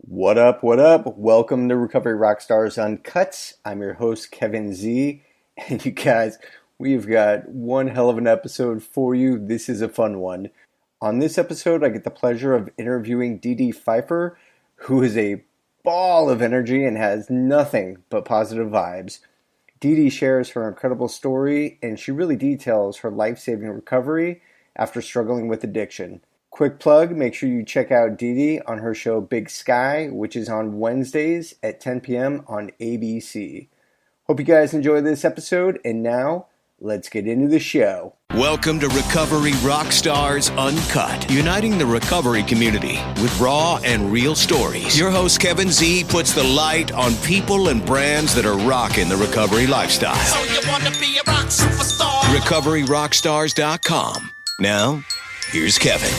What up? What up? Welcome to Recovery Rockstars Uncut. I'm your host, Kevin Z. And you guys, we've got one hell of an episode for you. This is a fun one. On this episode, I get the pleasure of interviewing Dedee Pfieffer, who is a ball of energy and has nothing but positive vibes. Dedee shares her incredible story, and she really details her life-saving recovery after struggling with addiction. Quick plug, make sure you check out Dedee on her show Big Sky, which is on Wednesdays at 10 p.m. on ABC. Hope you guys enjoy this episode, and now, let's get into the show. Welcome to Recovery Rockstars Uncut, uniting the recovery community with raw and real stories. Your host, Kevin Z, puts the light on people and brands that are rocking the recovery lifestyle. So you want to be a rock superstar? RecoveryRockstars.com. Now, here's Kevin.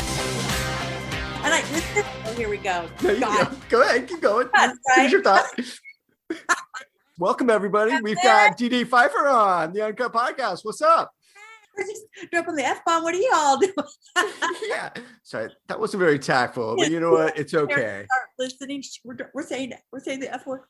Here we go. Go ahead, keep going. That's right. Finish your thought. Welcome, everybody. We've got Dedee Pfieffer on the Uncut Podcast. What's up? We're just dropping the F-bomb. What are y'all doing? Yeah, sorry, that wasn't very tactful, but you know what? It's okay. Start listening. We're saying the F word.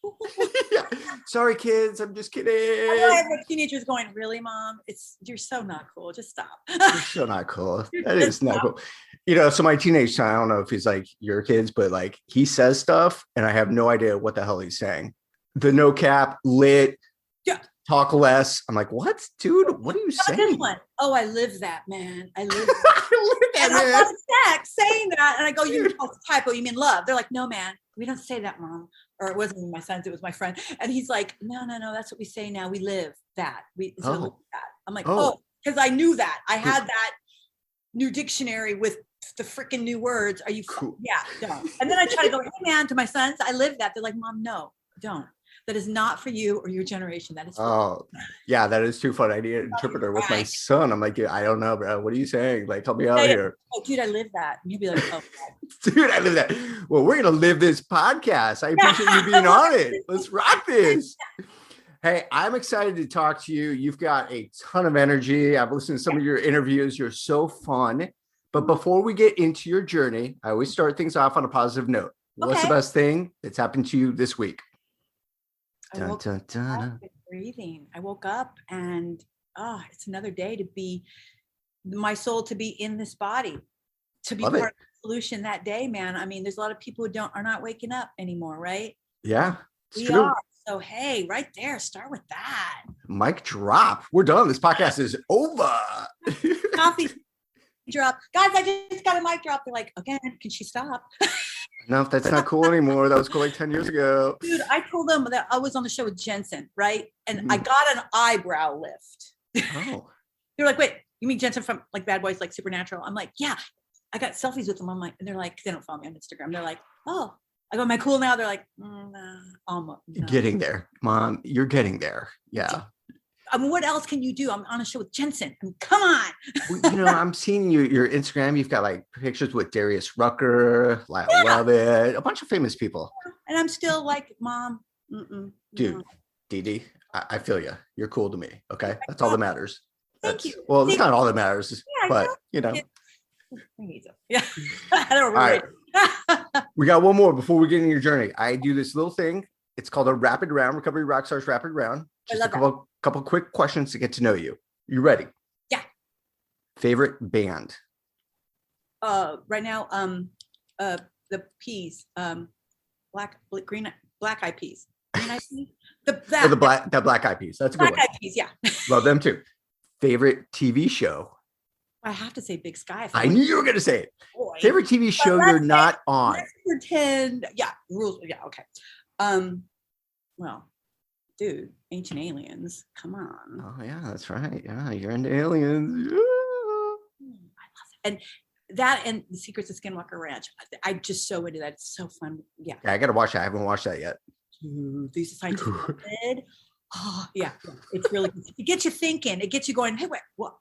Yeah. Sorry, kids. I'm just kidding. I have teenagers going, really, Mom? You're so not cool. Just stop. You're so not cool. That is not cool. You know, so my teenage son, I don't know if he's like your kids, but like he says stuff and I have no idea what the hell he's saying. The no cap, lit, yeah, talk less. I'm like, what, dude? What are you saying? Oh, I live that, man. I live that. And I love sex saying that. And I go, you typo, you mean love? They're like, no, man, we don't say that, Mom. Or it wasn't my son's, it was my friend. And he's like, no, that's what we say now. We live that. Live that. I'm like, because I knew that. I had that new dictionary with the freaking new words. Are you cool? Yeah, don't. And then I try to go, hey man, to my sons, I live that. They're like, Mom, no, don't. That is not for you or your generation. That is for you. Yeah, that is too fun. I need an interpreter with my son. I'm like, dude, I don't know, bro. What are you saying? Like, help me out here. Oh, dude, I live that. And he'll be like, oh, dude, I live that. Well, we're gonna live this podcast. I appreciate you being on it. Let's rock this. Hey, I'm excited to talk to you. You've got a ton of energy. I've listened to some of your interviews. You're so fun. But before we get into your journey, I always start things off on a positive note. What's the best thing that's happened to you this week? Breathing. I woke up and it's another day to be my soul, to be in this body, to be part of the solution that day, man. I mean, there's a lot of people who are not waking up anymore, right? Yeah, we true. Are. So hey, right there, start with that. Mic drop. We're done. This podcast is over. Coffee drop. Guys, I just got a mic drop. They're like, again, can she stop? No, that's not cool anymore. That was cool like 10 years ago. Dude, I told them that I was on the show with Jensen, right? And I got an eyebrow lift. Oh. They're like, wait, you mean Jensen from like Bad Boys, like Supernatural? I'm like, yeah. I got selfies with them. I'm like, and they're like, they don't follow me on Instagram. They're like, oh. I go, am I cool now? They're like, almost. No. Getting there, Mom. You're getting there. Yeah. I mean, what else can you do? I'm on a show with Jensen. I mean, come on. Well, you know, I'm seeing your Instagram. You've got like pictures with Darius Rucker, Lyle Lovett, a bunch of famous people. And I'm still like, Mom. Dude, no. Dedee, I feel you. You're cool to me. Okay. That's all that matters. Thank you. Well, it's not all that matters, but you know. Yeah. I don't really. All right. We got one more before we get into your journey. I do this little thing. It's called a rapid round, Recovery Rockstars Rapid Round. Just a couple quick questions to get to know you. You ready? Yeah. Favorite band? Right now, the Peas, Black Eyed Peas. Green Eyed Peas. The Black Eyed Peas. That's a good one. Black Eyed Peas, yeah. Love them too. Favorite TV show? I have to say Big Sky. I knew you were going to say it. Boy. Favorite TV show you're not on? Let's pretend. Yeah, rules. Yeah, okay. Well, dude, Ancient Aliens. Come on. Oh yeah, that's right. Yeah, you're into aliens. I love it. And that and The Secrets of Skinwalker Ranch. I'm just so into that. It's so fun. Yeah. Yeah, I got to watch that. I haven't watched that yet. Dude, these scientific method. Oh yeah, it's really. It gets you thinking. It gets you going. Hey, wait, what?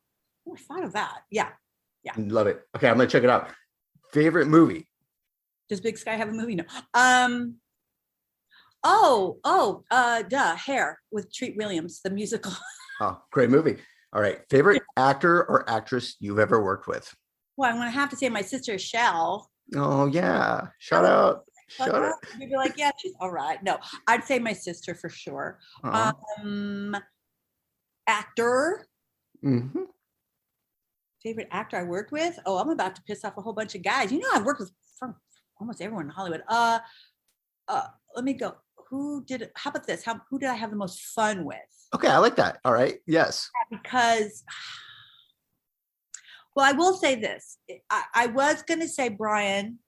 Oh, I thought of that. Yeah. Love it. Okay, I'm gonna check it out. Favorite movie? Does Big Sky have a movie? No. Hair with Treat Williams, the musical. Oh, great movie. All right. Favorite actor or actress you've ever worked with? Well, I'm gonna have to say my sister Shell. Oh yeah. Shout out. Like, Shut it. you'd be like, yeah, she's all right. No, I'd say my sister for sure. Actor. Mm-hmm. Favorite actor I worked with? Oh, I'm about to piss off a whole bunch of guys. You know, I've worked with almost everyone in Hollywood. Let me go. How about this? Who did I have the most fun with? Okay, I like that. All right. Yes. Because, well, I will say this. I was going to say Brian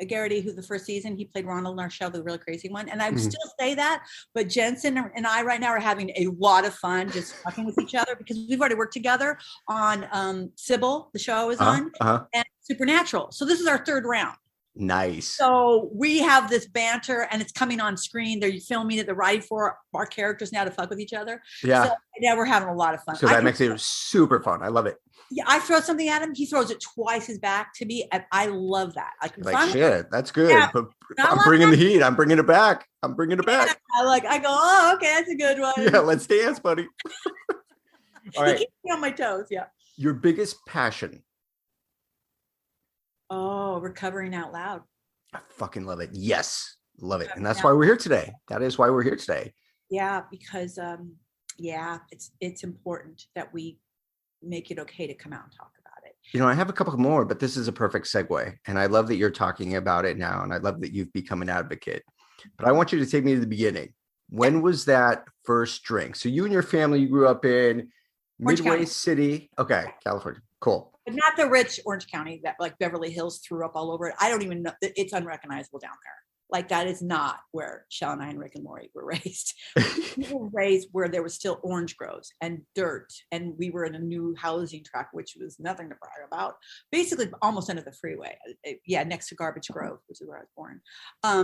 Garrity, who the first season, he played Ronald in our show, the really crazy one. And I would still say that, but Jensen and I right now are having a lot of fun just talking with each other because we've already worked together on Sybil, the show I was on, and Supernatural. So this is our third round. Nice. So we have this banter and it's coming on screen. They're filming it. They're writing for our characters now to fuck with each other. Yeah. So yeah, we're having a lot of fun. So that makes it super fun. I love it. Yeah, I throw something at him. He throws it twice his back to me. And I love that. Like shit, that's good. Yeah, but I'm bringing the heat. I'm bringing it back. I go, oh, okay, that's a good one. Yeah, let's dance, buddy. All right. He keeps me on my toes. Yeah. Your biggest passion? Oh, recovering out loud. I fucking love it. Yes. Love it. And that's why we're here today. That is why we're here today. Yeah, because it's important that we make it okay to come out and talk about it. You know, I have a couple more, but this is a perfect segue. And I love that you're talking about it now. And I love that you've become an advocate. But I want you to take me to the beginning. When was that first drink? So you and your family, you grew up in Midway City. Okay, California. Cool. But not the rich Orange County that like Beverly Hills threw up all over it. I don't even know. It's unrecognizable down there. Like that is not where Shell and I and Rick and Lori were raised. We were raised where there was still orange groves and dirt. And we were in a new housing tract, which was nothing to brag about. Basically almost under the freeway. Yeah, next to Garbage Grove, which is where I was born.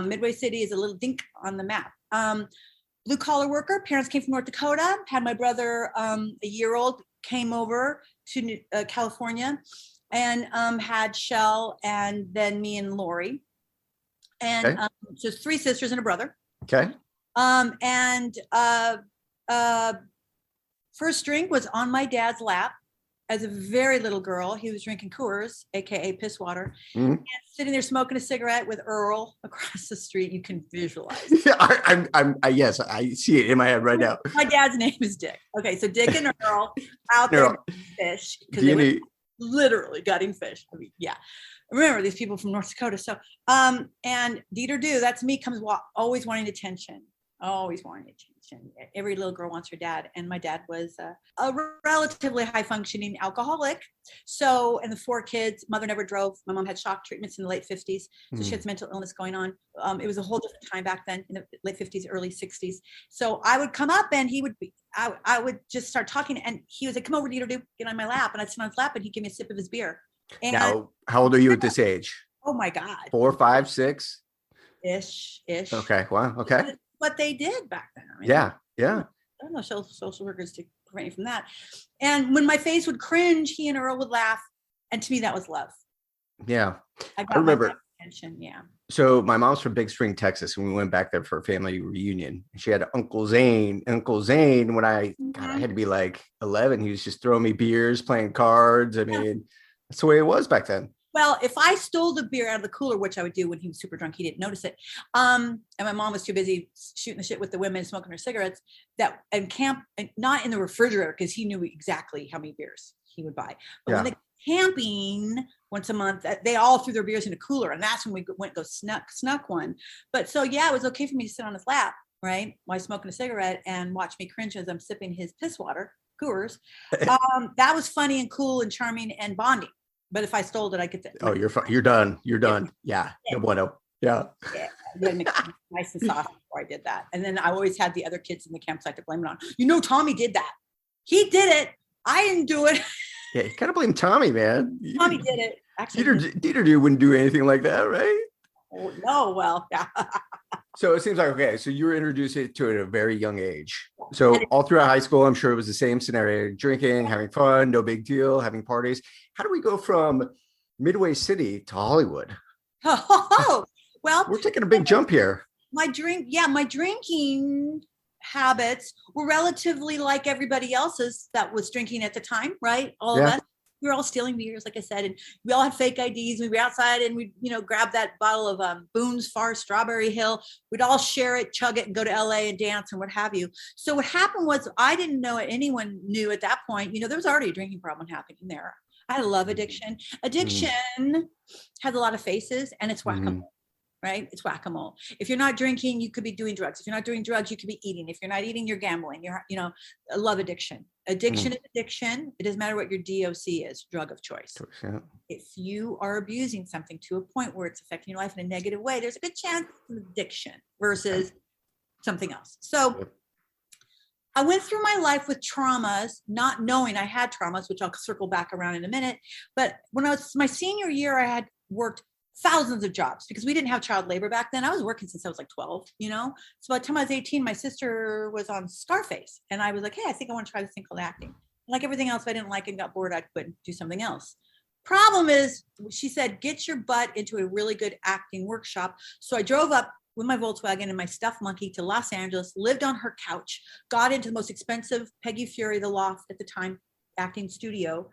Midway City is a little dink on the map. Blue collar worker, parents came from North Dakota, had my brother, a year-old, came over to California and had Shell and then me and Lori. And just 3 sisters and a brother. Okay. First drink was on my dad's lap as a very little girl. He was drinking Coors, AKA piss water, and sitting there smoking a cigarette with Earl across the street. You can visualize. Yeah, yes, I see it in my head right now. My dad's name is Dick. Okay, so Dick and Earl out there fish because they were literally gutting fish. I mean, yeah. Remember these people from North Dakota. So, and Dedee, that's me, comes always wanting attention. Always wanting attention. Every little girl wants her dad. And my dad was a relatively high functioning alcoholic. So, and the 4 kids, mother never drove. My mom had shock treatments in the late 50s. So she had some mental illness going on. It was a whole different time back then in the late 50s, early 60s. So I would come up and he would be, I would just start talking and he was like, come over, Dedee, get on my lap. And I'd sit on his lap and he'd give me a sip of his beer. And now, how old are you at this age? Oh my God. 4, 5, 6? Ish. Okay. Wow. Okay. That's what they did back then. I mean, yeah. I don't know social workers to prevent you from that. And when my face would cringe, he and Earl would laugh. And to me, that was love. Yeah. I remember. Attention. Yeah. So my mom's from Big Spring, Texas, and we went back there for a family reunion. She had Uncle Zane. Uncle Zane, when I had to be like 11, he was just throwing me beers, playing cards. I mean, that's the way it was back then. Well, if I stole the beer out of the cooler, which I would do when he was super drunk, he didn't notice it. And my mom was too busy shooting the shit with the women, smoking her cigarettes, and not in the refrigerator because he knew exactly how many beers he would buy. But when they camping once a month, they all threw their beers in a cooler, and that's when we went snuck one. But so yeah, it was okay for me to sit on his lap, right, while he's smoking a cigarette and watch me cringe as I'm sipping his piss water, Coors. That was funny and cool and charming and bonding. But if I stole it, I get that. Oh, you're done. You're done. Yeah. No bueno. Yeah. Yeah. You had to make it nice and soft before I did that. And then I always had the other kids in the campsite to blame it on. You know, Tommy did that. He did it. I didn't do it. Yeah, you gotta blame Tommy, man. Tommy did it. Actually, Dedee wouldn't do anything like that, right? Oh, no, well, yeah. So it seems like, okay, so you were introduced to it at a very young age. So all throughout high school, I'm sure it was the same scenario, drinking, having fun, no big deal, having parties. How do we go from Midway City to Hollywood? Oh, well. We're taking a big jump here. My drinking habits were relatively like everybody else's that was drinking at the time, right? All of us. we were all stealing beers, like I said, and we all had fake IDs. We were outside and we, grab that bottle of Boone's Far Strawberry Hill. We'd all share it, chug it, and go to LA and dance and what have you. So what happened was, I didn't know it. Anyone knew at that point, there was already a drinking problem happening there. I had a love addiction. Addiction has a lot of faces, and it's whack-a-mole. Right? It's whack-a-mole. If you're not drinking, you could be doing drugs. If you're not doing drugs, you could be eating. If you're not eating, you're gambling. You're, a love addiction. Addiction is addiction. It doesn't matter what your DOC is, drug of choice. Yeah. If you are abusing something to a point where it's affecting your life in a negative way, there's a good chance it's an addiction versus something else. So I went through my life with traumas, not knowing I had traumas, which I'll circle back around in a minute. But when I was my senior year, I had worked thousands of jobs because we didn't have child labor back then. I was working since I was like 12, So by the time I was 18, my sister was on Scarface. And I was like, hey, I think I want to try this thing called acting. Like everything else, if I didn't like it and got bored, I'd quit and do something else. Problem is, she said, get your butt into a really good acting workshop. So I drove up with my Volkswagen and my stuffed monkey to Los Angeles, lived on her couch, got into the most expensive Peggy Fury, the Loft at the time, acting studio.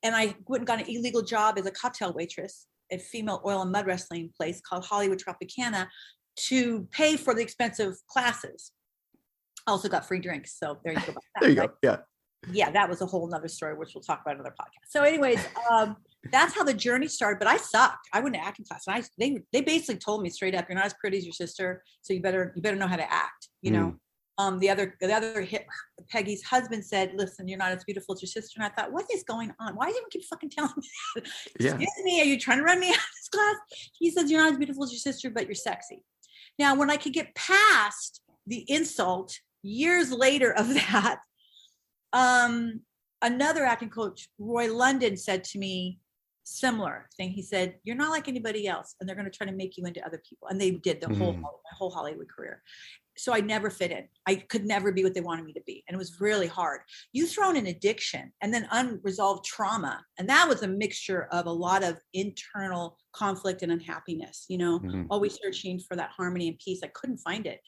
And I went and got an illegal job as a cocktail waitress a female oil and mud wrestling place called Hollywood Tropicana to pay for the expensive classes. I also got free drinks. So there you go. There you go. Yeah. Yeah, that was a whole nother story, which we'll talk about in another podcast. So anyways, that's how the journey started, but I sucked. I went to acting class and they basically told me straight up, you're not as pretty as your sister. So you better know how to act, The other hit, Peggy's husband said, listen, you're not as beautiful as your sister. And I thought, what is going on? Why do you keep fucking telling me that? Excuse me, are you trying to run me out of this class? He says, you're not as beautiful as your sister, but you're sexy. Now, when I could get past the insult years later of that, another acting coach, Roy London, said to me, similar thing. He said, you're not like anybody else, and they're going to try to make you into other people. And they did my whole Hollywood career. So I never fit in. I could never be what they wanted me to be. And it was really hard. You throw in an addiction and then unresolved trauma. And that was a mixture of a lot of internal conflict and unhappiness, always searching for that harmony and peace. I couldn't find it.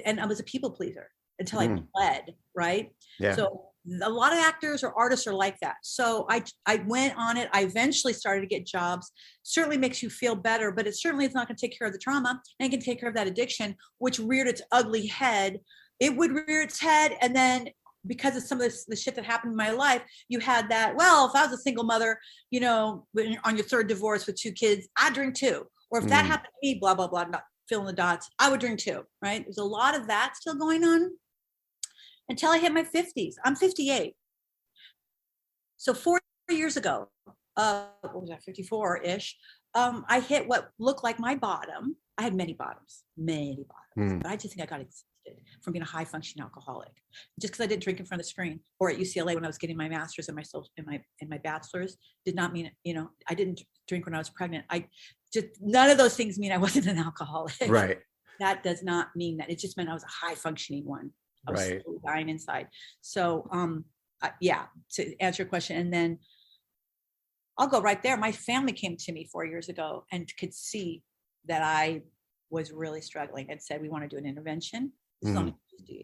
And I was a people pleaser until I bled, right? Yeah. So a lot of actors or artists are like that. So I went on it. I eventually started to get jobs. Certainly makes you feel better, but it certainly is not going to take care of the trauma and can take care of that addiction, which reared its ugly head. It would rear its head. And then because of some of the shit that happened in my life, you had that, well, if I was a single mother, on your third divorce with 2 kids, I'd drink too. Or if that happened to me, blah, blah, blah, not filling the dots, I would drink too, right? There's a lot of that still going on. Until I hit my 50s. I'm 58. So 4 years ago, what was that, 54-ish, I hit what looked like my bottom. I had many bottoms, but I just think I got exhausted from being a high-functioning alcoholic. Just because I didn't drink in front of the screen, or at UCLA when I was getting my master's and my bachelor's, did not mean, I didn't drink when I was pregnant. None of those things mean I wasn't an alcoholic. Right. That does not mean that. It just meant I was a high-functioning one. I was so dying inside. So, to answer your question, and then I'll go right there. My family came to me 4 years ago and could see that I was really struggling and said, we want to do an intervention. This is on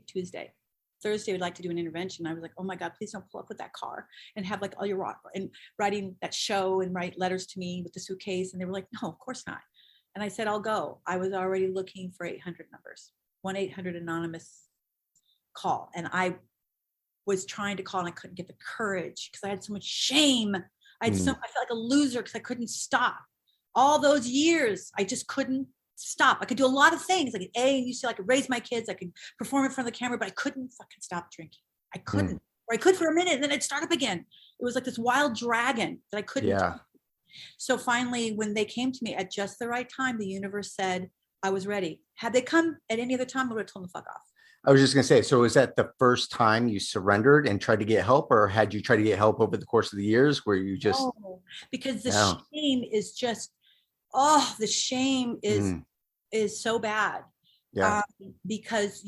Tuesday. Thursday, we'd like to do an intervention. I was like, oh my God, please don't pull up with that car and have like all your rock and writing that show and write letters to me with the suitcase. And they were like, no, of course not. And I said, I'll go. I was already looking for 800 numbers, 1-800 anonymous call. And I was trying to call and I couldn't get the courage because I had so much shame. I felt like a loser because I couldn't stop. All those years, I just couldn't stop. I could do a lot of things. I could I could raise my kids. I could perform in front of the camera, but I couldn't fucking stop drinking. I couldn't. Or I could for a minute and then I'd start up again. It was like this wild dragon that I couldn't do. So finally, when they came to me at just the right time, the universe said I was ready. Had they come at any other time, I would have told them to fuck off. I was just going to say, so was that the first time you surrendered and tried to get help, or had you tried to get help over the course of the years where you just... No, because the shame is just, the shame is so bad. Yeah. Because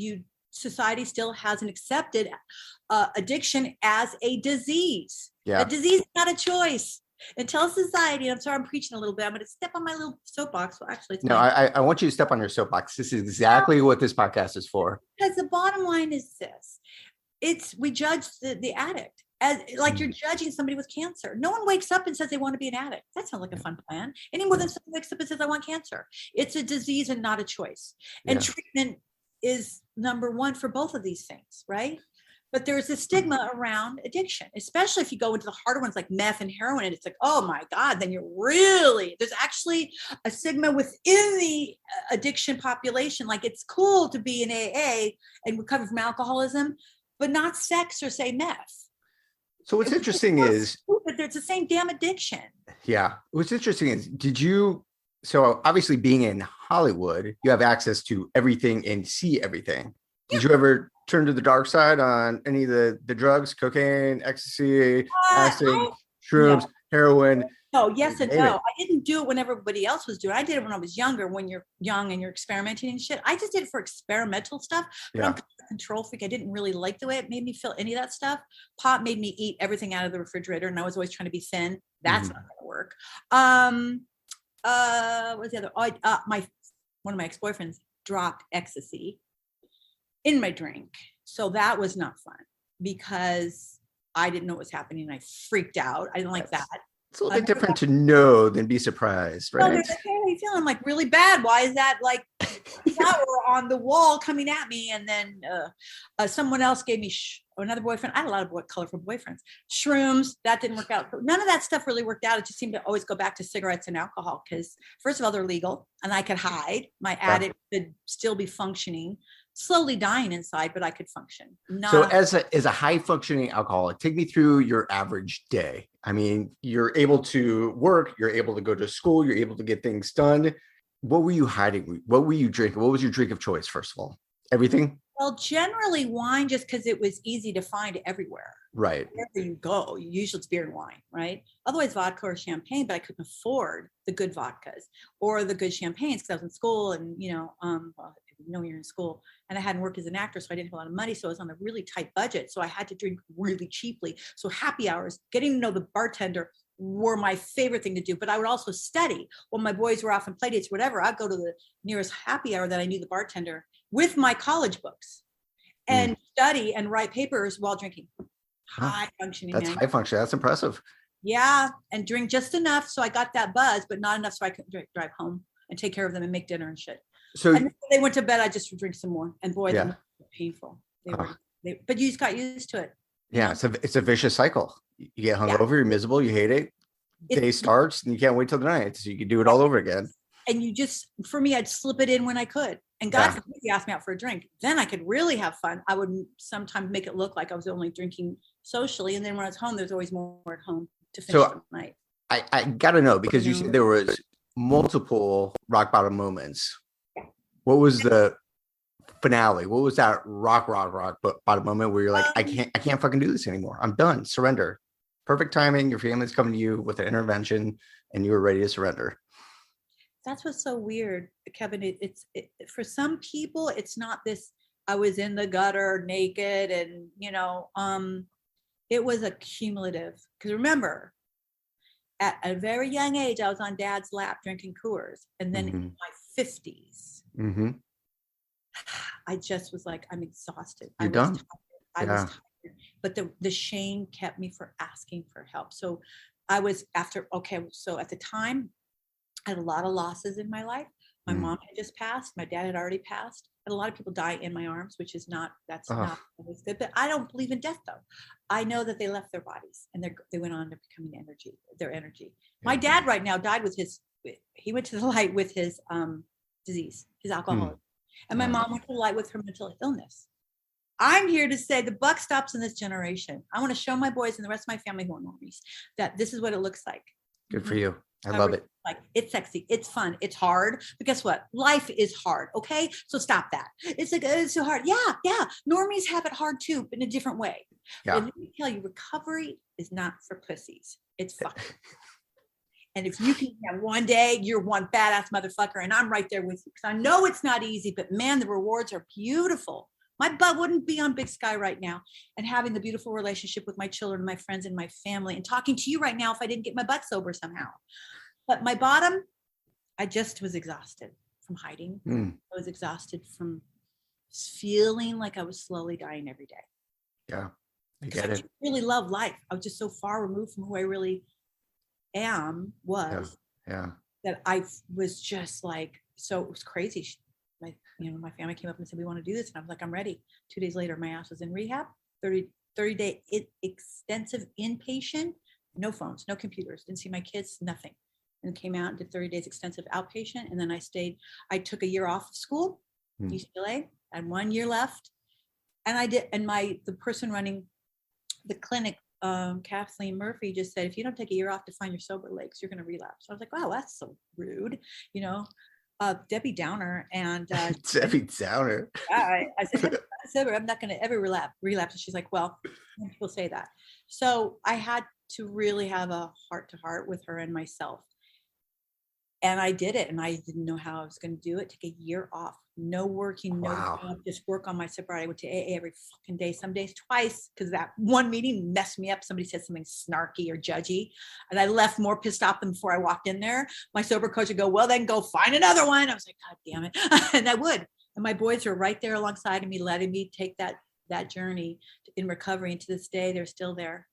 society still hasn't accepted addiction as a disease. Yeah. A disease is not a choice. Until society, I'm sorry, I'm preaching a little bit. I'm going to step on my little soapbox. Well, actually, I want you to step on your soapbox. This is exactly what this podcast is for. Because the bottom line is this: we judge the addict. As like you're judging somebody with cancer. No one wakes up and says they want to be an addict. That sounds like a fun plan. Any more than someone wakes up and says, I want cancer. It's a disease and not a choice. And treatment is number one for both of these things, right? But there's a stigma around addiction, especially if you go into the harder ones like meth and heroin, and it's like, oh my God, then there's actually a stigma within the addiction population. Like it's cool to be in AA and recover from alcoholism, but not sex or say meth. So what's interesting is, it's the same damn addiction. Yeah. What's interesting is, so obviously being in Hollywood, you have access to everything and see everything. Did you ever turn to the dark side on any of the drugs, cocaine, ecstasy, acid, shrooms, heroin? No, yes and no. I didn't do it when everybody else was doing it. I did it when I was younger, when you're young and you're experimenting and shit. I just did it for experimental stuff. But I'm a control freak. I didn't really like the way it made me feel any of that stuff. Pot made me eat everything out of the refrigerator, and I was always trying to be thin. That's not gonna work. What's the other? One of my ex-boyfriends dropped ecstasy in my drink. So that was not fun because I didn't know what was happening and I freaked out. I didn't like that. It's a little bit different to know than be surprised, right? They're like, hey, how are you feeling? I'm like, really bad. Why is that like flower on the wall coming at me? And then someone else gave me another boyfriend. I had a lot of colorful boyfriends. Shrooms, that didn't work out. None of that stuff really worked out. It just seemed to always go back to cigarettes and alcohol because first of all, they're legal and I could hide. My addict could still be functioning, slowly dying inside, but I could function. So as a high functioning alcoholic, take me through your average day. I mean, you're able to work, you're able to go to school, you're able to get things done. What were you hiding? What were you drinking? What was your drink of choice, first of all? Everything? Well, generally wine, just because it was easy to find everywhere. Right. Wherever you go, usually it's beer and wine, right? Otherwise, vodka or champagne, but I couldn't afford the good vodkas or the good champagnes because I was in school and, you're in school and I hadn't worked as an actor, so I didn't have a lot of money. So I was on a really tight budget. So I had to drink really cheaply. So happy hours, getting to know the bartender were my favorite thing to do. But I would also study when my boys were off on play dates, whatever. I'd go to the nearest happy hour that I knew the bartender with my college books and study and write papers while drinking. High functioning. That's high functioning. That's impressive. Yeah. And drink just enough. So I got that buzz, but not enough so I could drive home and take care of them and make dinner and shit. So and when they went to bed, I just would drink some more. And boy, they were painful. But you just got used to it. Yeah, it's a vicious cycle. You get hungover, you're miserable, you hate it. Day starts and you can't wait till the night. So you can do it all over again. And for me, I'd slip it in when I could. And God forbid you asked me out for a drink. Then I could really have fun. I would sometimes make it look like I was only drinking socially. And then when I was home, there's always more at home to finish the night. I got to know, because you said there was multiple rock bottom moments. What was the finale? What was that rock bottom moment where you're like, I can't fucking do this anymore. I'm done. Surrender. Perfect timing. Your family's coming to you with an intervention and you were ready to surrender. That's what's so weird, Kevin. It's for some people, it's not this, I was in the gutter naked and, it was a cumulative. Because remember, at a very young age, I was on dad's lap drinking Coors. And then in my 50s, I just was like, I'm exhausted. You're done. I was tired. But the shame kept me from asking for help. So I was so at the time, I had a lot of losses in my life. My mom had just passed. My dad had already passed. I had a lot of people die in my arms, which is not always good. But I don't believe in death, though. I know that they left their bodies and they went on to becoming their energy. Yeah. My dad right now died he went to the light with his disease, his alcoholism. And my mom went to the light with her mental illness. I'm here to say the buck stops in this generation. I want to show my boys and the rest of my family who are normies that this is what it looks like. Good for you. I love it. Like, it's sexy. It's fun. It's hard. But guess what? Life is hard. Okay. So stop that. It's like, it's so hard. Yeah. Normies have it hard too, but in a different way. Yeah. But let me tell you, recovery is not for pussies. It's fun. And if you can have one day, you're one badass motherfucker. And I'm right there with you. Because I know it's not easy, but man, the rewards are beautiful. My butt wouldn't be on Big Sky right now and having the beautiful relationship with my children, my friends, and my family, and talking to you right now if I didn't get my butt sober somehow. But my bottom, I just was exhausted from hiding. I was exhausted from feeling like I was slowly dying every day. Yeah. I because get I it. didn't really love life. I was just so far removed from who I really was Yeah. that I was just like, so it was crazy. My family came up and said, we want to do this. And I was like, I'm ready. 2 days later, my ass was in rehab, 30-day extensive inpatient, no phones, no computers, didn't see my kids, nothing. And came out and did 30 days extensive outpatient. And then I took a year off of school, UCLA, and 1 year left. And I did, and the person running the clinic, Kathleen Murphy, just said, if you don't take a year off to find your sober legs, you're going to relapse. I was like, wow, that's so rude, Debbie Downer. And Debbie Downer. I said, I'm not going to ever relapse. And she's like, well, people say that. So I had to really have a heart to heart with her and myself. And I did it, and I didn't know how I was going to do it. Take a year off, no working, Wow. no job, just work on my sobriety. I went to AA every fucking day, some days twice, because that one meeting messed me up. Somebody said something snarky or judgy, and I left more pissed off than before I walked in there. My sober coach would go, well, then go find another one. I was like, God damn it. And I would. And my boys were right there alongside of me, letting me take that journey in recovery. And to this day, they're still there.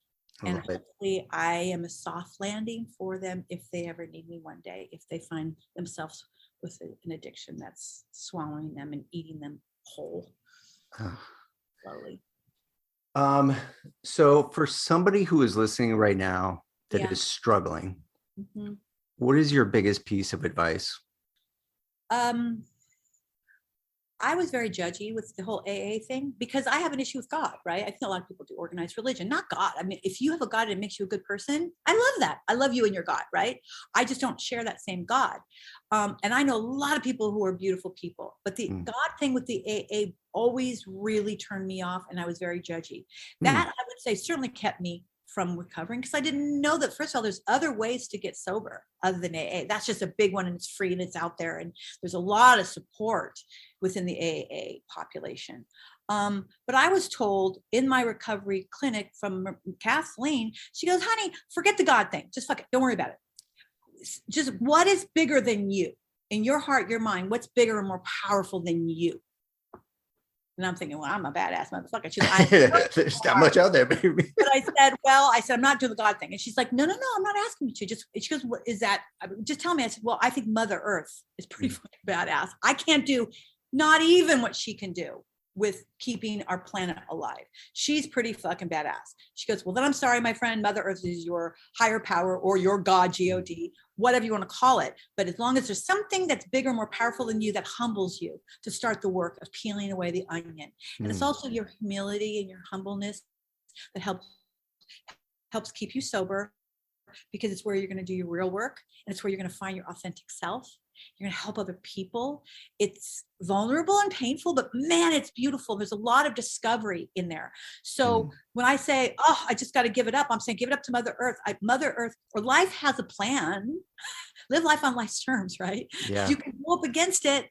And hopefully I am a soft landing for them if they ever need me one day, if they find themselves with an addiction that's swallowing them and eating them whole slowly. So for somebody who is listening right now that is struggling, what is your biggest piece of advice? I was very judgy with the whole AA thing because I have an issue with God, right? I think a lot of people do organized religion, not God. I mean, if you have a God and it makes you a good person, I love that. I love you and your God, right? I just don't share that same God. And I know a lot of people who are beautiful people, but the God thing with the AA always really turned me off, and I was very judgy. That I would say certainly kept me from recovering because I didn't know that, first of all, there's other ways to get sober other than AA. That's just a big one, and it's free and it's out there, and there's a lot of support within the AA population. But I was told in my recovery clinic from Kathleen, she goes, honey, forget the God thing. Just fuck it. Don't worry about it. Just what is bigger than you in your heart, your mind? What's bigger and more powerful than you? And I'm thinking, well, I'm a badass motherfucker. She's like, there's not much out there, baby. But I said, I'm not doing the God thing. And she's like, no, I'm not asking you to. She goes, what is that? Just tell me. I said, well, I think Mother Earth is pretty fucking badass. I can't do not even what she can do with keeping our planet alive. She's pretty fucking badass. She goes, well, then I'm sorry, my friend, Mother Earth is your higher power or your God, G-O-D, whatever you want to call it. But as long as there's something that's bigger, more powerful than you, that humbles you to start the work of peeling away the onion. And it's also your humility and your humbleness that helps keep you sober, because it's where you're going to do your real work, and it's where you're going to find your authentic self. You're going to help other people. It's vulnerable and painful, but man, it's beautiful. There's a lot of discovery in there. So when I say, oh, I just got to give it up, I'm saying, give it up to Mother Earth. Mother Earth, or life has a plan. Live life on life's terms, right? Yeah. You can go up against it,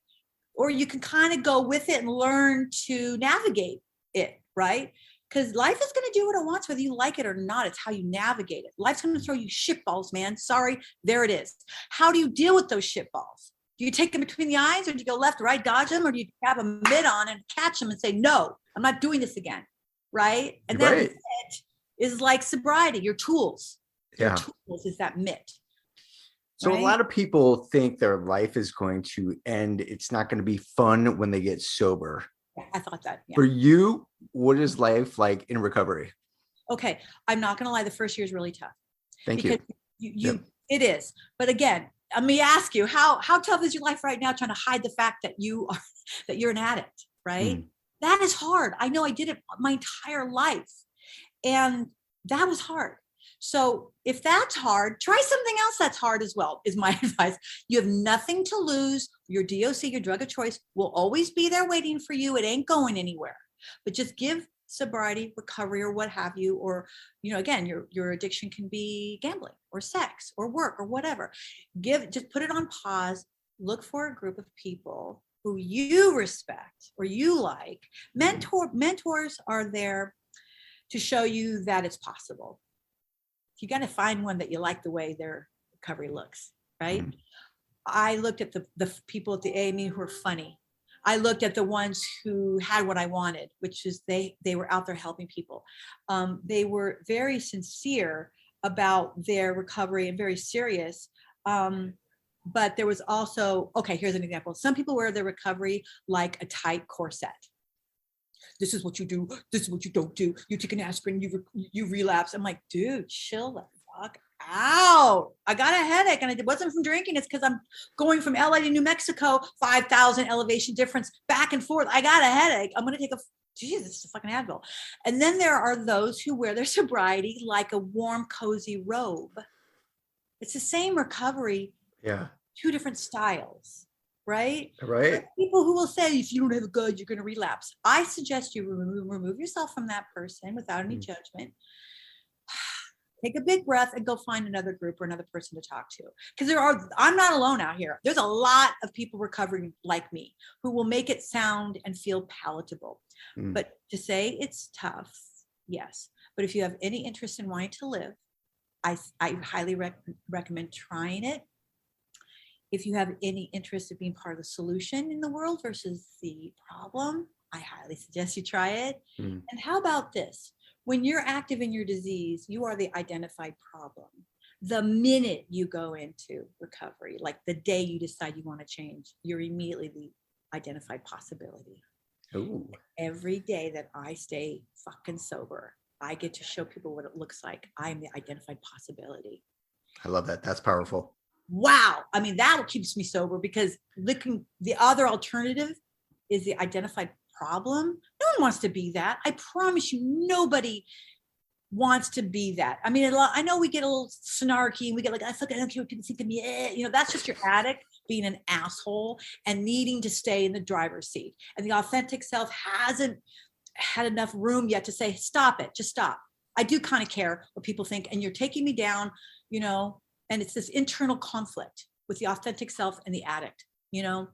or you can kind of go with it and learn to navigate it, right? Because life is going to do what it wants, whether you like it or not. It's how you navigate it. Life's going to throw you shitballs, man. Sorry, there it is. How do you deal with those shitballs? Do you take them between the eyes, or do you go left, right, dodge them, or do you have a mitt on and catch them and say, no, I'm not doing this again, right? And that mitt is like sobriety, your tools. Your tools is that mitt. So a lot of people think their life is going to end. It's not going to be fun when they get sober. Yeah, I thought that. Yeah. For you, what is life like in recovery? Okay, I'm not going to lie. The first year is really tough. Thank you. It is. But again, let me ask you, how tough is your life right now, trying to hide the fact that you're an addict, right? That is hard. I know I did it my entire life, and that was hard. So if that's hard, try something else that's hard as well, is my advice. You have nothing to lose. Your DOC, your drug of choice, will always be there waiting for you. It ain't going anywhere. But just give sobriety, recovery, or what have you, or, again, your addiction can be gambling or sex or work or whatever. Just put it on pause. Look for a group of people who you respect or you like. Mentors are there to show you that it's possible. You got to find one that you like the way their recovery looks, right? I looked at the people at the AA meeting who are funny. I looked at the ones who had what I wanted, which is they were out there helping people. They were very sincere about their recovery and very serious. But there was also, okay, here's an example. Some people wear their recovery like a tight corset. This is what you do. This is what you don't do. You take an aspirin, you relapse. I'm like, dude, chill the fuck out. I got a headache and it wasn't from drinking. It's because I'm going from LA to New Mexico, 5,000 elevation difference back and forth. I got a headache. I'm going to take Jesus, this is a fucking Advil. And then there are those who wear their sobriety like a warm, cozy robe. It's the same recovery. Yeah. 2 different styles, right? Right. People who will say, if you don't have a good, you're going to relapse. I suggest you remove yourself from that person without any judgment. Take a big breath and go find another group or another person to talk to. Because I'm not alone out here. There's a lot of people recovering like me who will make it sound and feel palatable. But to say it's tough, yes. But if you have any interest in wanting to live, I highly recommend trying it. If you have any interest in being part of the solution in the world versus the problem, I highly suggest you try it. And how about this? When you're active in your disease, you are the identified problem. The minute you go into recovery, like the day you decide you want to change, you're immediately the identified possibility. Ooh. Every day that I stay fucking sober, I get to show people what it looks like. I'm the identified possibility. I love that. That's powerful. Wow. I mean, that keeps me sober because looking, the other alternative is the identified problem. No one wants to be that. I promise you, nobody wants to be that. I mean, I know we get a little snarky and we get like, I don't care what people think of me. You know, that's just your addict being an asshole and needing to stay in the driver's seat. And the authentic self hasn't had enough room yet to say, stop it, just stop. I do kind of care what people think. And you're taking me down, you know, and it's this internal conflict with the authentic self and the addict, you know?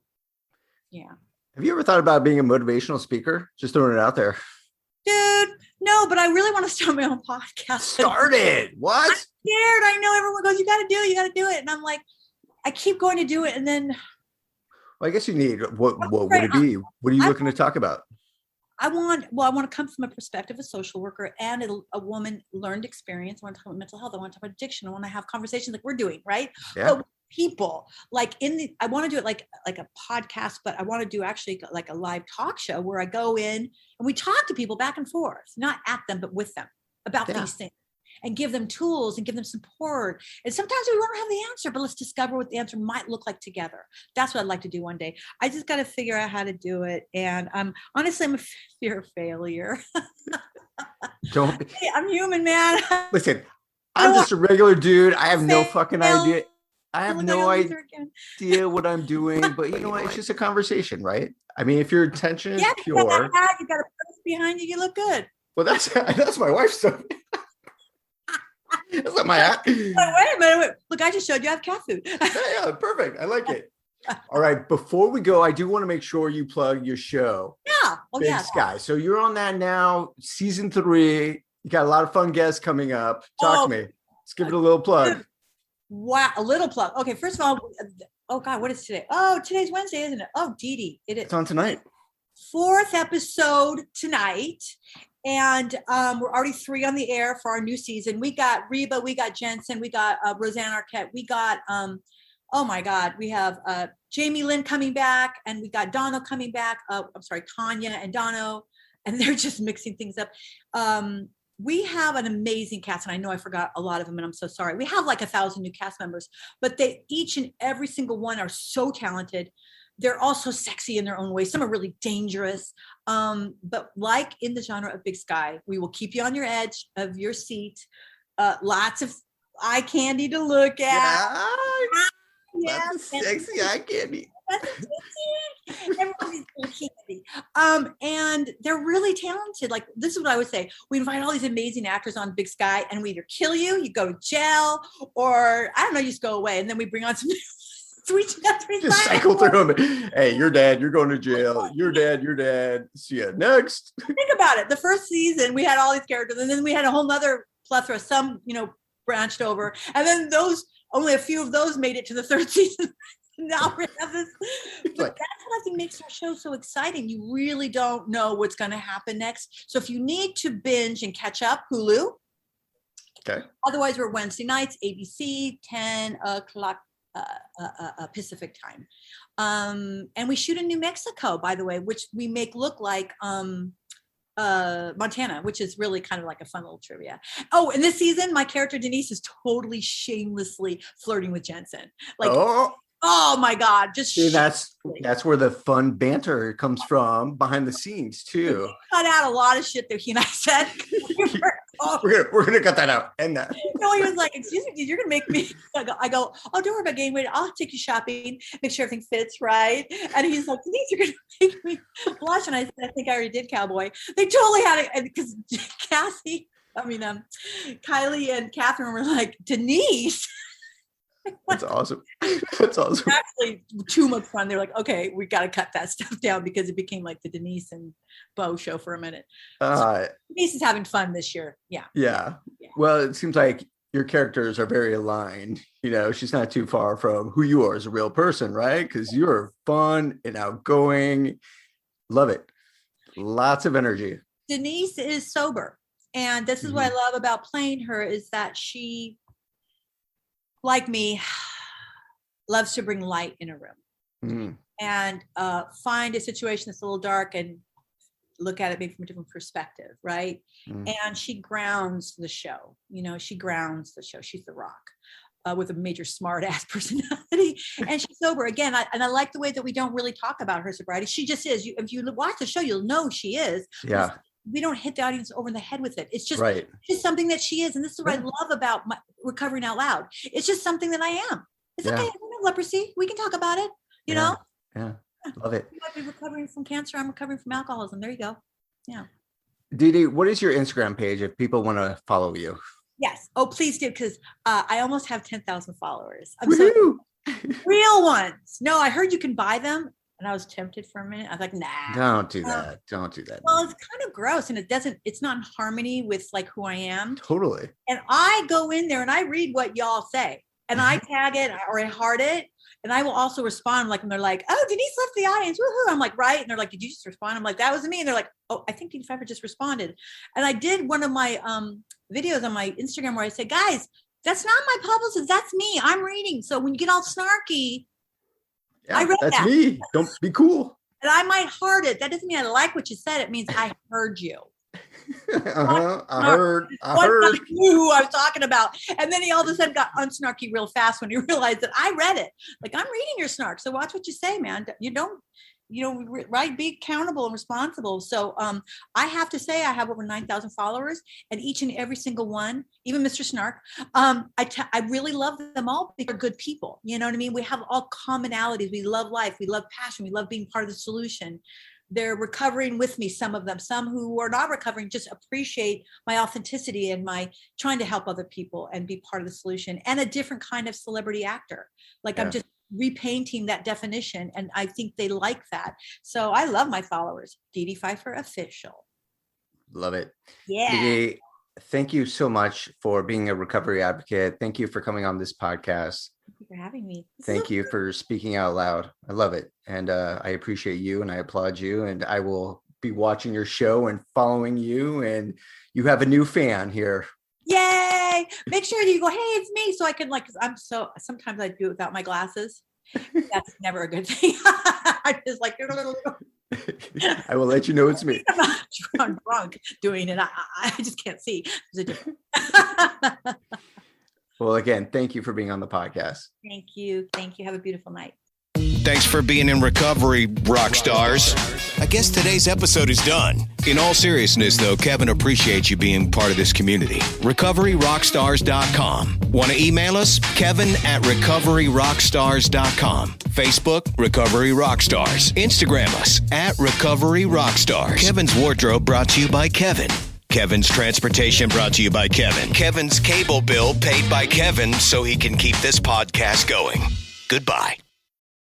Yeah. Have you ever thought about being a motivational speaker? Just throwing it out there. Dude, no, but I really want to start my own podcast. Start it. What? I'm scared. I know everyone goes, you got to do it. You got to do it. And I'm like, I keep going to do it. And then. Well, I guess you need, what would it be? What are you looking to talk about? I want to come from a perspective of a social worker and a woman learned experience. I want to talk about mental health. I want to talk about addiction. I want to have conversations like we're doing, right? Yeah. But people like I want to do it like a podcast, but I want to do actually like a live talk show where I go in and we talk to people back and forth, not at them, but with them about these things and give them tools and give them support. And sometimes we won't have the answer, but let's discover what the answer might look like together. That's what I'd like to do one day. I just got to figure out how to do it. And honestly, I'm a fear of failure. Hey, I'm human, man. Listen, I'm just a regular dude. I have no fucking idea. I have no idea what I'm doing, but you know what? It's just a conversation, right? I mean, if your intention is pure. You got a purse behind you, you look good. Well, that's my wife's stuff. That's not my hat. Wait a minute. Look, I just showed you I have cat food. Yeah, perfect. I like it. All right. Before we go, I do want to make sure you plug your show. Yeah. Oh, Big Sky. So you're on that now, season 3. You got a lot of fun guests coming up. Talk to me. Let's give it a little plug. Wow. A little plug. Okay. First of all, oh God, what is today? Oh, today's Wednesday, isn't it? Oh, Deedee. It's on tonight. 4th episode tonight. And we're already 3 on the air for our new season. We got Reba, we got Jensen, we got Roseanne Arquette, we got, oh my God, we have Jamie Lynn coming back, and we got Dono coming back. Tanya and Dono, and they're just mixing things up. We have an amazing cast, and I know I forgot a lot of them, and I'm so sorry. We have like 1,000 new cast members, but they each and every single one are so talented. They're also sexy in their own way. Some are really dangerous. But like in the genre of Big Sky, we will keep you on your edge of your seat. Lots of eye candy to look at. Yeah, sexy eye candy. Everybody's candy. And they're really talented. Like, this is what I would say. We invite all these amazing actors on Big Sky, and we either kill you, you go to jail, or I don't know, you just go away. And then we bring on some just cycle through them. Hey, you're dead. You're going to jail. You're dead. See ya next. Think about it. The first season, we had all these characters, and then we had a whole nother plethora. Some, branched over, and then only a few of those made it to the 3rd season. Now we have this. But that's what I think makes our show so exciting. You really don't know what's going to happen next. So if you need to binge and catch up, Hulu. Okay. Otherwise, we're Wednesday nights, ABC, 10 o'clock Pacific time. And we shoot in New Mexico, by the way, which we make look like Montana, which is really kind of like a fun little trivia. Oh, and this season, my character Denise is totally shamelessly flirting with Jensen. Like, oh my God, just see, that's where the fun banter comes from behind the scenes too. Cut out a lot of shit that he and I said. We're gonna cut that out. And that. No, he was like, "Excuse me, dude, you're gonna make me." I go, "Oh, don't worry about getting ready. I'll take you shopping, make sure everything fits right." And he's like, "Denise, you're gonna make me blush." And I said, "I think I already did, cowboy." They totally had it because Kylie and Catherine were like, "Denise." That's awesome. That's awesome. Actually, too much fun. They're like, okay, we got to cut that stuff down because it became like the Denise and Bo show for a minute. So Denise is having fun this year. Yeah. Well, it seems like your characters are very aligned. You know, she's not too far from who you are as a real person, right? Because you're fun and outgoing. Love it. Lots of energy. Denise is sober. And this is what I love about playing her is that she, like me, loves to bring light in a room and find a situation that's a little dark and look at it maybe from a different perspective, right? And she grounds the show. You know, she grounds the show. She's the rock with a major smart ass personality. And she's sober. Again, I like the way that we don't really talk about her sobriety. She just is. If you watch the show, you'll know she is. Yeah. We don't hit the audience over the head with it. It's just, right. Just something that she is. And this is what I love about Recovering Out Loud. It's just something that I am. It's okay. I have leprosy. We can talk about it, you know? Yeah. Love it. You might be recovering from cancer. I'm recovering from alcoholism. There you go. Yeah. Dedee, what is your Instagram page if people want to follow you? Yes. Oh, please do. Because I almost have 10,000 followers. I'm so real ones. No, I heard you can buy them. And I was tempted for a minute. I was like, nah. Don't do that. Don't do that. Well, it's kind of gross and it's not in harmony with like who I am. Totally. And I go in there and I read what y'all say and I tag it or I heart it. And I will also respond like, when they're like, oh, Denise left the audience. Woohoo. I'm like, right. And they're like, did you just respond? I'm like, that was me. And they're like, oh, I think Deedee Pfeiffer just responded. And I did one of my videos on my Instagram where I said, guys, that's not my publicist. That's me. I'm reading. So when you get all snarky, yeah, I read that's me. Don't be cool. And I might heart it. That doesn't mean I like what you said. It means I heard you. I heard. I knew who I was talking about. And then he all of a sudden got unsnarky real fast when he realized that I read it. Like, I'm reading your snark. So watch what you say, man. You don't, right? Be accountable and responsible. So I have to say I have over 9,000 followers and each and every single one, even Mr. Snark, I really love them all because they're good people. You know what I mean? We have all commonalities. We love life. We love passion. We love being part of the solution. They're recovering with me, some of them. Some who are not recovering just appreciate my authenticity and my trying to help other people and be part of the solution and a different kind of celebrity actor. Like I'm just repainting that definition. And I think they like that. So I love my followers. Deedee Pfeiffer Official. Love it. Yeah. Dedee, thank you so much for being a recovery advocate. Thank you for coming on this podcast. Thank you for having me. Thank you for speaking out loud. I love it. And I appreciate you and I applaud you. And I will be watching your show and following you. And you have a new fan here. Yay. Make sure you go, hey, it's me. So I can sometimes I do it without my glasses. That's never a good thing. I'm just like, I will let you know it's me. I'm drunk doing it. I just can't see. There's a difference. Well, again, thank you for being on the podcast. Thank you. Thank you. Have a beautiful night. Thanks for being in recovery, rock stars. I guess today's episode is done. In all seriousness, though, Kevin appreciates you being part of this community. RecoveryRockstars.com. Want to email us? Kevin@RecoveryRockstars.com. Facebook, Recovery Rockstars. Instagram us @RecoveryRockstars. Kevin's wardrobe brought to you by Kevin. Kevin's transportation brought to you by Kevin. Kevin's cable bill paid by Kevin so he can keep this podcast going. Goodbye.